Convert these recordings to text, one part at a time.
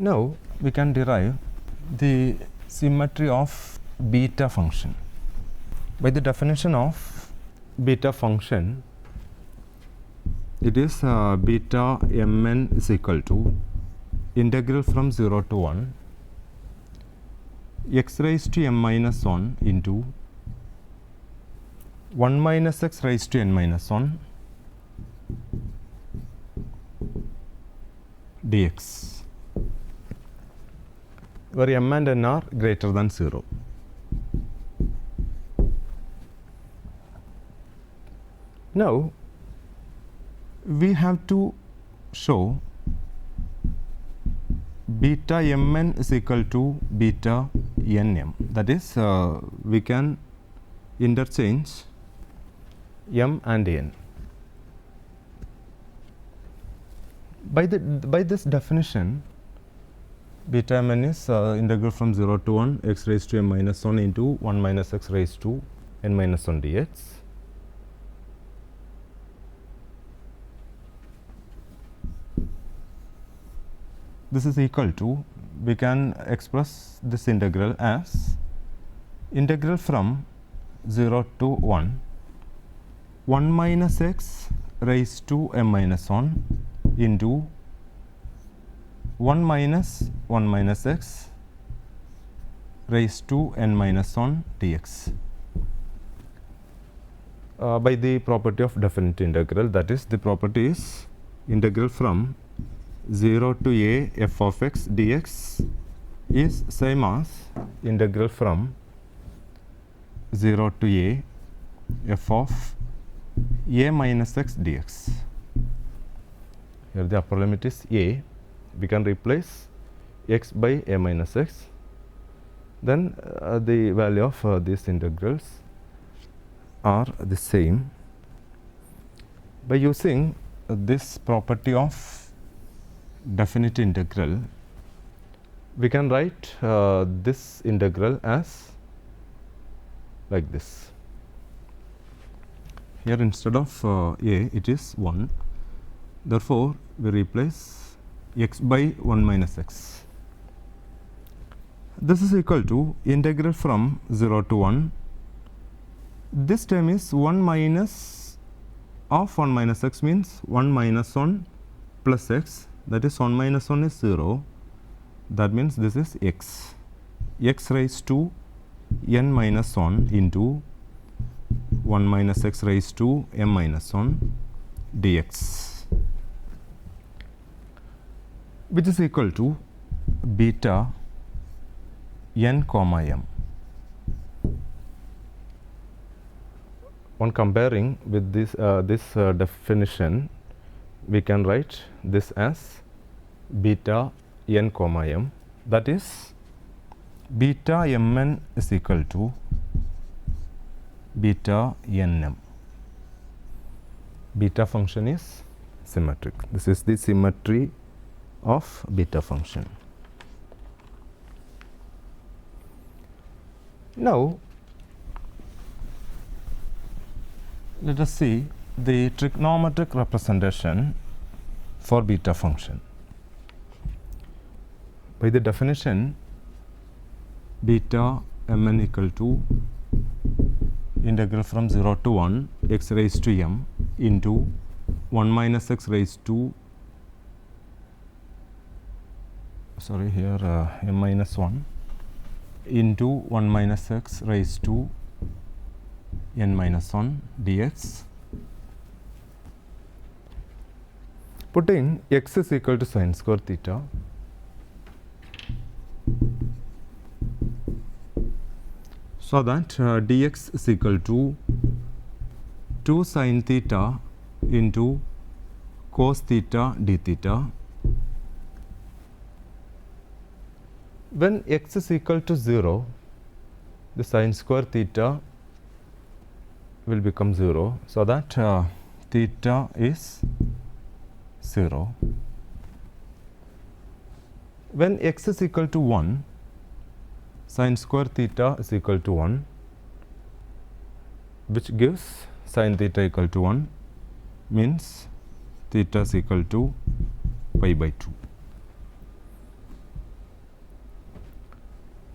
Now we can derive the symmetry of beta function. By the definition of beta function, it is beta mn is equal to integral from 0 to 1 x raised to m minus 1 into 1 minus x raised to n minus 1 dx, where m and n are greater than 0. Now we have to show beta mn is equal to beta nm. That is, we can interchange m and n. By this definition, beta mn is integral from 0 to 1 x raised to m minus 1 into 1 minus x raised to n minus 1 dx. This is equal to, we can express this integral as integral from 0 to 1 1 minus x raised to m minus 1 into 1 minus x raised to n minus 1 dx. By the property of definite integral, that is, the property is integral from 0 to a f of x dx is same as integral from 0 to a f of a minus x dx. Here the upper limit is a. We can replace x by a minus x. Then the value of these integrals are the same. By using this property of definite integral, we can write this integral as like this. Here instead of a, it is 1. Therefore, we replace x by 1 minus x. This is equal to integral from 0 to 1. This term is 1 minus of 1 minus x, means 1 minus 1 plus x. That is 1 minus 1 is 0. That means this is x. X raised to n minus 1 into 1 minus x raised to m minus 1 dx, which is equal to beta n comma m. On comparing with this definition, we can write this as beta n comma m. That is, beta mn is equal to beta nm. Beta function is symmetric. This is the symmetry of beta function. Now let us see the trigonometric representation for beta function. By the definition, beta mn equal to integral from 0 to 1 x raised to m into 1 minus x raised to, sorry, here m minus 1 into 1 minus x raised to n minus 1 dx. Putting x is equal to sin square theta, so that dx is equal to 2 sin theta into cos theta d theta. When x is equal to 0, the sin square theta will become 0, so that theta is 0. When x is equal to 1, sin square theta is equal to 1, which gives sin theta equal to 1, means theta is equal to pi by 2.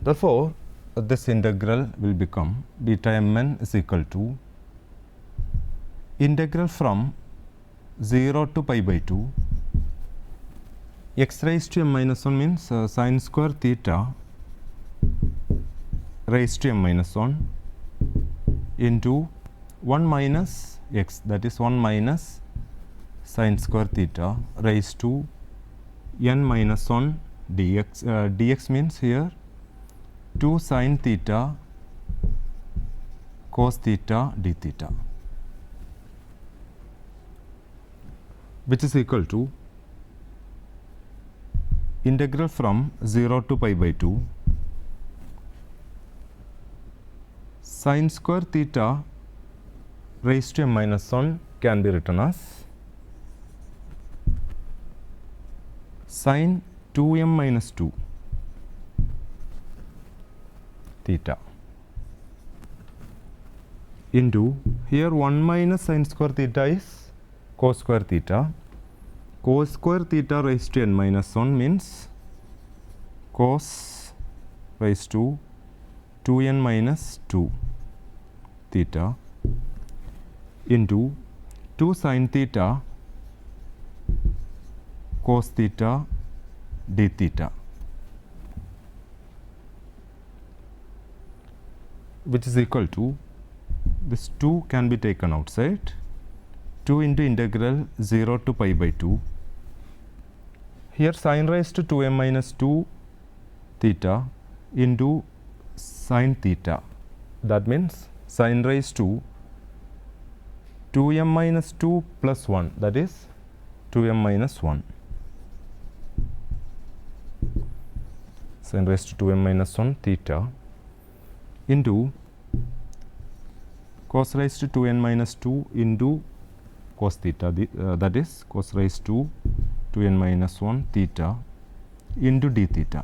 Therefore, this integral will become beta mn is equal to integral from 0 to pi by 2 x raised to m minus 1 means sine square theta raised to m minus 1 into 1 minus x, that is 1 minus sine square theta raised to n minus 1 dx. Dx means here 2 sine theta cos theta d theta, which is equal to integral from 0 to pi by 2 sine square theta raised to m minus 1 can be written as sine 2m minus 2 theta into here 1 minus sine square theta is cos square theta. Cos square theta raised to n minus 1 means cos raised to 2n minus 2 theta into 2 sine theta cos theta d theta, which is equal to, this 2 can be taken outside, 2 into integral 0 to pi by 2. Here sine raised to 2m minus 2 theta into sine theta, that means sine raised to 2m minus 2 plus 1, that is 2m minus 1. Sine raised to 2m minus 1 theta into cos raised to 2n minus 2 into cos theta, that is cos raised to 2n minus 1 theta into d theta.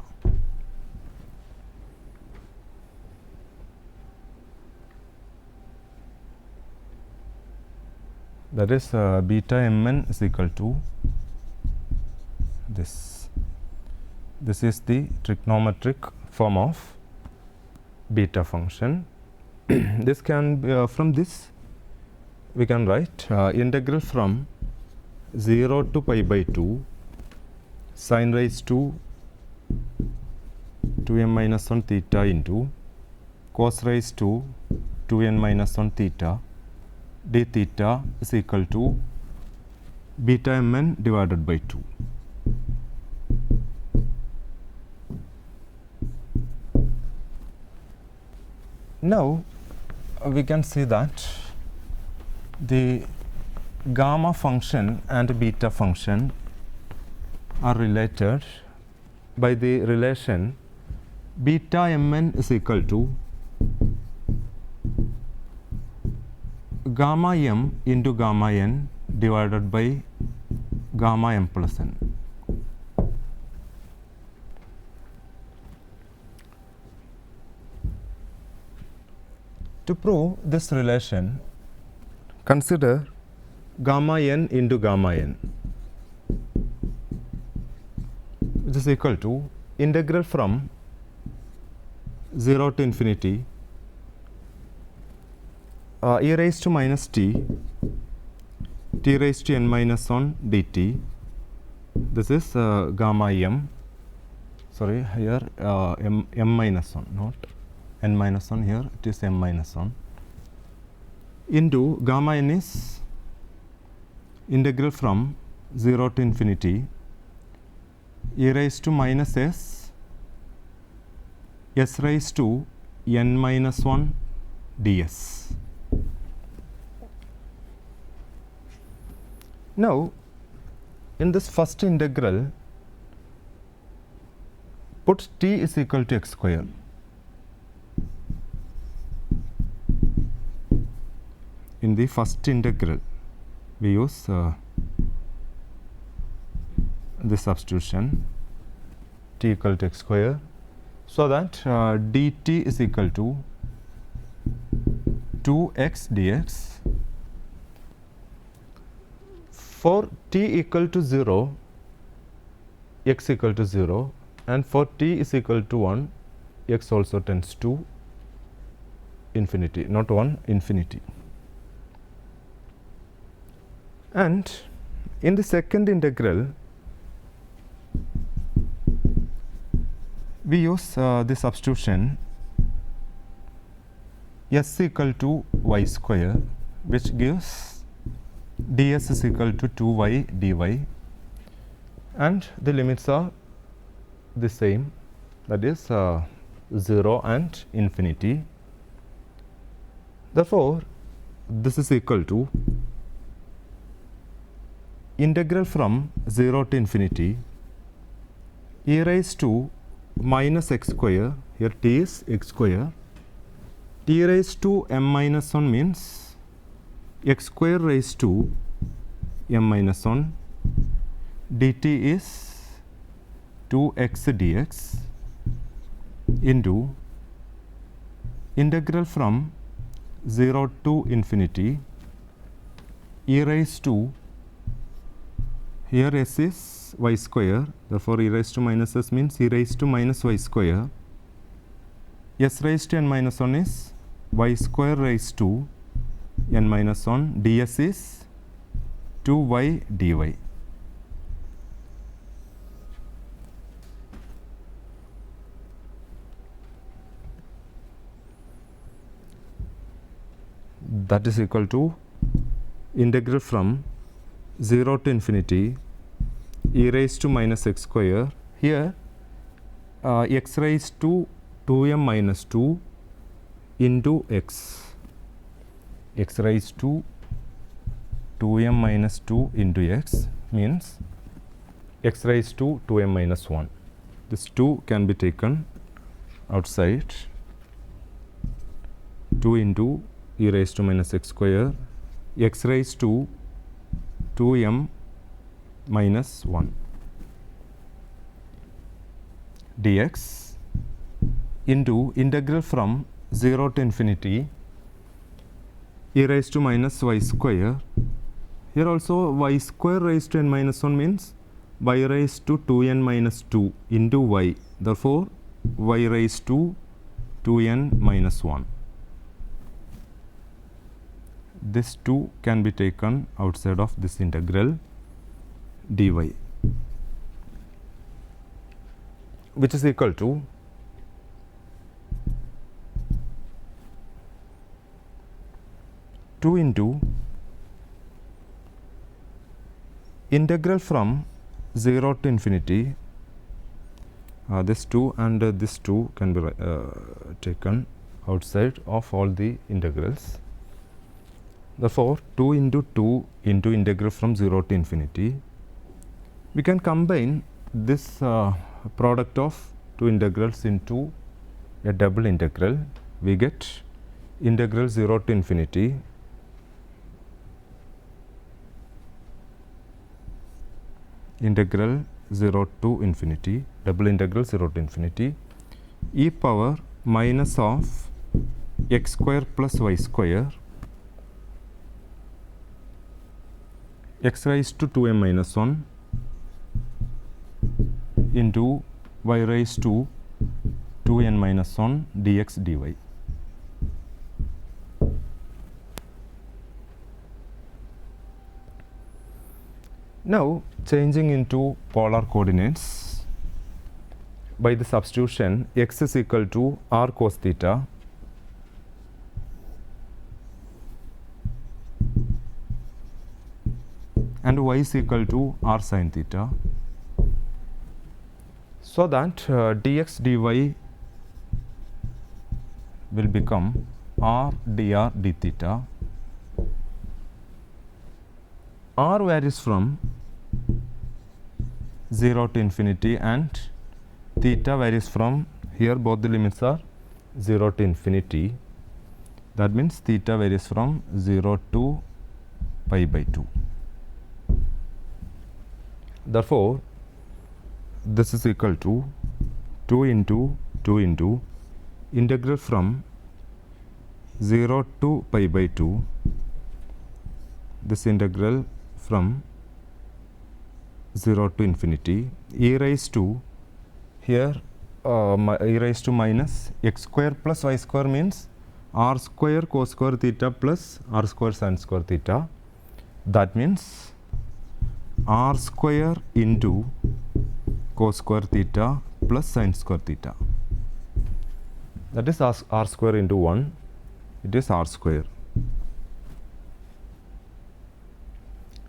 That is beta mn is equal to this. This is the trigonometric form of beta function. This can be, from this we can write integral from 0 to pi by 2 sine raised to 2m minus 1 theta into cos raised to 2n minus 1 theta d theta is equal to beta mn divided by 2. Now we can see that the gamma function and beta function are related by the relation beta mn is equal to gamma m into gamma n divided by gamma m plus n. To prove this relation, consider gamma n into gamma n, which is equal to integral from 0 to infinity e raised to minus t raised to n minus 1 dt. This is gamma m, sorry, here m minus 1, not n minus 1, here it is m minus 1, into gamma n is integral from 0 to infinity e raised to minus s raised to n minus 1 ds. Now, in this first integral, put t is equal to x square. In the first integral, we use this substitution, t equal to x square, so that dt is equal to 2x dx. For t equal to 0, x equal to 0, and for t is equal to 1, x also tends to infinity, not 1, infinity. And in the second integral, we use the substitution s equal to y square, which gives ds is equal to 2y dy, and the limits are the same, that is 0 and infinity. Therefore, this is equal to integral from 0 to infinity e raised to minus x square, here t is x square, t raised to m minus 1 means x square raised to m minus 1, dt is 2x dx into integral from 0 to infinity e raised to, here s is y square, therefore e raised to minus s means e raised to minus y square, s raised to n minus 1 is y square raised to n minus 1, ds is 2y dy. That is equal to integral from 0 to infinity e raised to minus x square, here x raised to 2m minus 2 into x raised to 2m minus 2 into x means x raised to 2m minus 1. This 2 can be taken outside, 2 into e raised to minus x square, x raised to 2m minus 1 dx into integral from 0 to infinity e raised to minus y square. Here also y square raised to n minus 1 means y raised to 2n minus 2 into y. Therefore, y raised to 2n minus 1. This 2 can be taken outside of this integral dy, which is equal to two into integral from 0 to infinity. This 2 and this 2 can be taken outside of all the integrals. Therefore, 2 into 2 into integral from 0 to infinity. We can combine this product of two integrals into a double integral. We get integral 0 to infinity integral 0 to infinity, double integral 0 to infinity e power minus of x square plus y square x raised to 2m minus 1 into y raised to 2n minus 1 dx dy. Now, changing into polar coordinates by the substitution x is equal to r cos theta and y is equal to r sin theta, so that dx dy will become r dr d theta. R varies from 0 to infinity and theta varies from, here both the limits are 0 to infinity. That means theta varies from 0 to pi by 2. Therefore, this is equal to 2 into 2 into integral from 0 to pi by 2, this integral from 0 to infinity e raised to, here e raised to minus x square plus y square means r square cos square theta plus r square sin square theta. That means r square into cos square theta plus sin square theta. That is r square into 1. It is r square.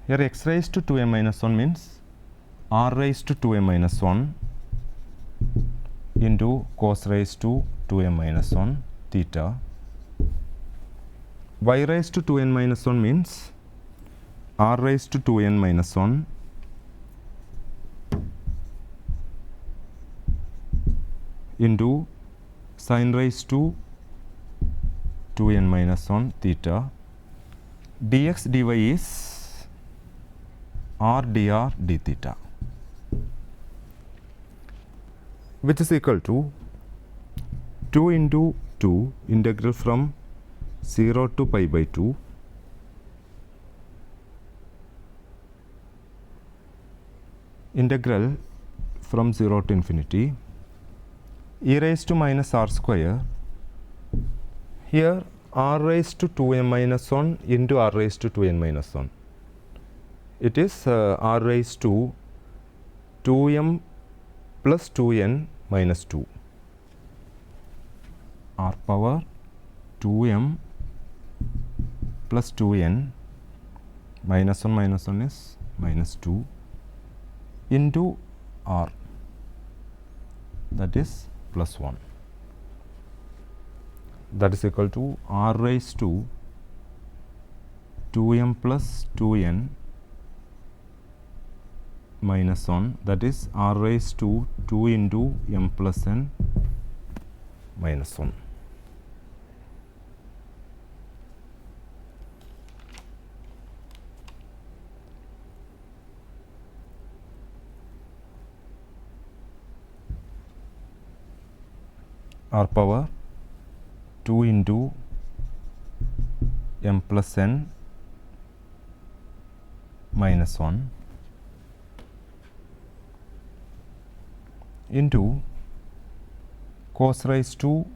Here x raised to 2m minus 1 means r raised to 2m minus 1 into cos raised to 2m minus 1 theta. Y raised to 2n minus 1 means r raised to 2n minus 1 into sin raised to 2n minus 1 theta. Dx dy is r dr d theta, which is equal to 2 into 2 integral from 0 to pi by 2 integral from 0 to infinity e raised to minus r square. Here r raised to 2m minus 1 into r raised to 2n minus 1. It is r raised to 2m plus 2n minus 2. R power 2m plus 2n minus 1 is minus 2 into r, that is plus 1. That is equal to r raised to 2m plus 2n minus 1, that is r raised to 2 into m plus n minus 1. R power 2 into m plus n minus 1 into cos raised to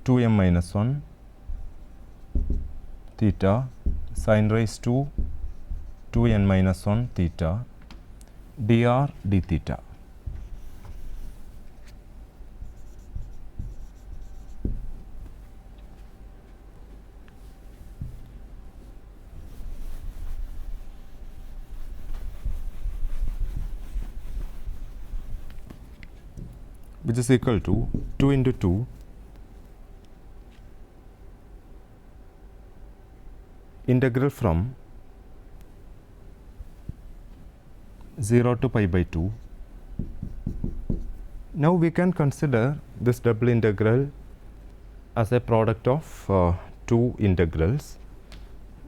2m minus 1 theta sin raised to 2n minus 1 theta dr d theta. Which is equal to 2 into 2 integral from 0 to pi by 2. Now we can consider this double integral as a product of two integrals.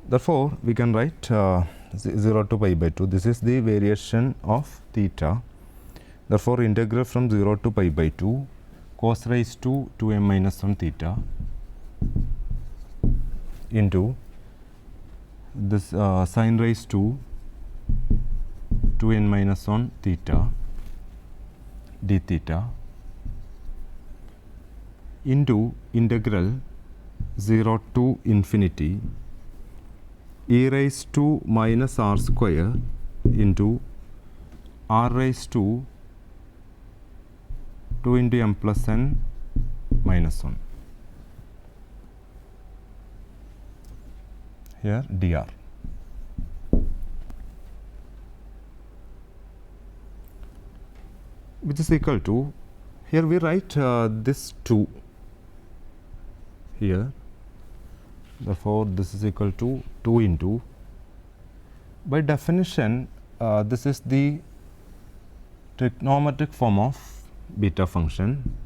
Therefore, we can write 0 to pi by 2. This is the variation of theta. Therefore, integral from 0 to pi by 2 cos raised to 2m minus 1 theta into this sin raised to 2n minus 1 theta d theta into integral 0 to infinity e raised to minus r square into r raised to 2 into m plus n minus 1. Here dr. Which is equal to, here we write this 2 here. Therefore, this is equal to 2 into, by definition this is the trigonometric form of beta function.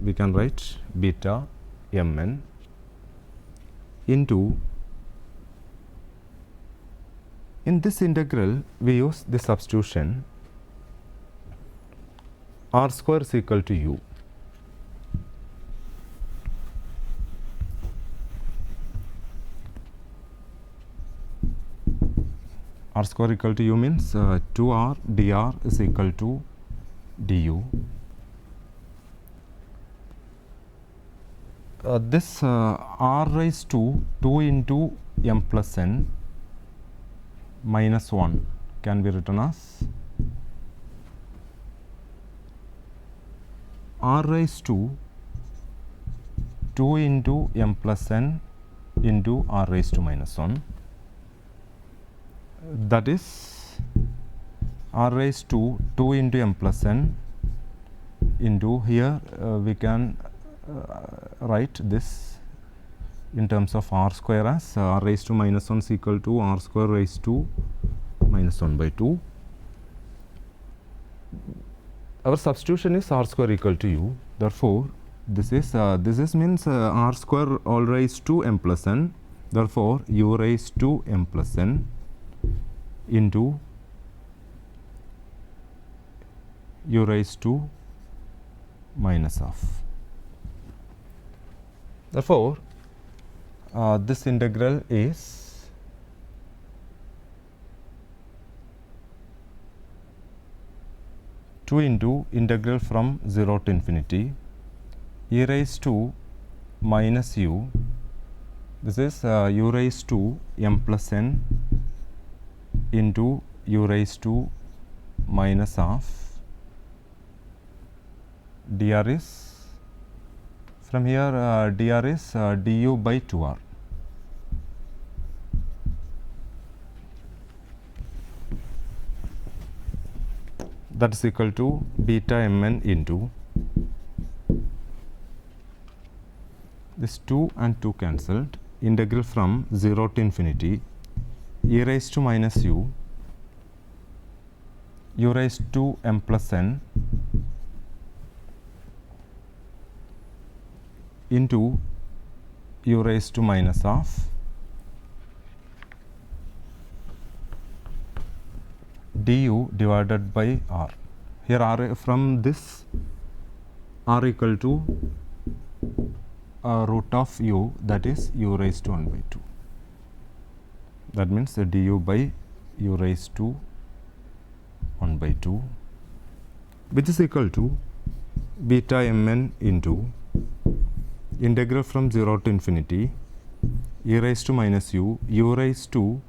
We can write beta mn into, in this integral we use the substitution r square is equal to u. r square equal to u means 2r dr is equal to du. This r raised to 2 into m plus n minus 1 can be written as r raised to 2 into m plus n into r raised to minus 1, that is r raised to 2 into m plus n into, here we can write this in terms of r square as r raised to minus 1 is equal to r square raised to minus 1 by 2. Our substitution is r square equal to u. Therefore, this is means r square all raised to m plus n. Therefore, u raised to m plus n into u raised to minus half. Therefore, this integral is two into integral from 0 to infinity e raised to minus u, this is u raised to m plus n into u raised to minus half, dr is, from here dr is du by 2r. That is equal to beta mn into this 2 and 2 cancelled, integral from 0 to infinity e raised to minus u, u raised to m plus n into u raised to minus half du divided by r. Here r, from this r equal to root of u, that is u raised to 1 by 2. That means du by u raised to 1 by 2, which is equal to beta mn into integral from 0 to infinity e raised to minus u, u raised to,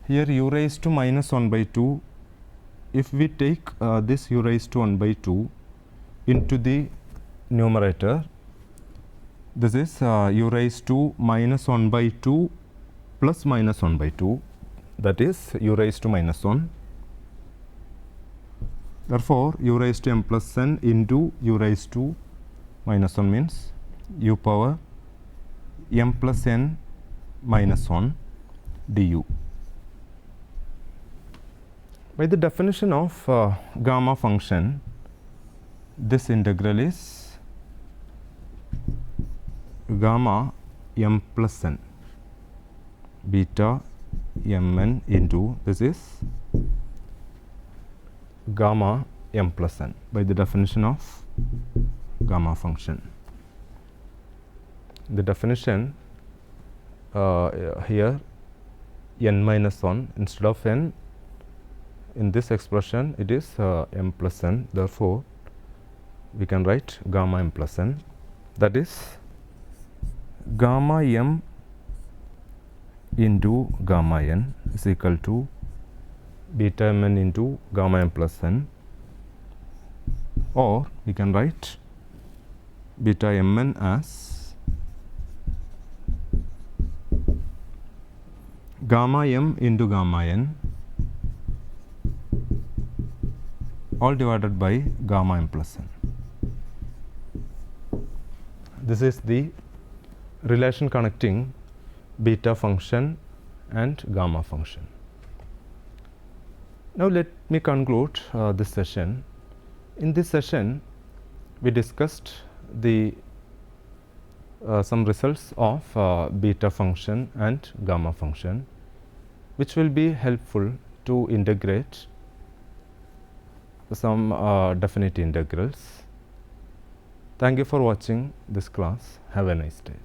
here u raised to minus 1 by 2. If we take this u raised to 1 by 2 into the numerator, this is u raised to minus 1 by 2 plus minus 1 by 2, that is u raised to minus 1. Therefore, u raised to m plus n into u raised to minus 1 means u power m plus n minus 1 du. By the definition of gamma function, this integral is gamma m plus n beta mn into, this is gamma m plus n by the definition of gamma function. The definition here n minus 1 instead of n, in this expression it is m plus n. Therefore, we can write gamma m plus n, that is gamma m into gamma n is equal to beta mn into gamma m plus n, or we can write beta mn as gamma m into gamma n all divided by gamma m plus n. This is the relation connecting beta function and gamma function. Now, let me conclude this session. In this session, we discussed the some results of beta function and gamma function, which will be helpful to integrate some definite integrals. Thank you for watching this class. Have a nice day.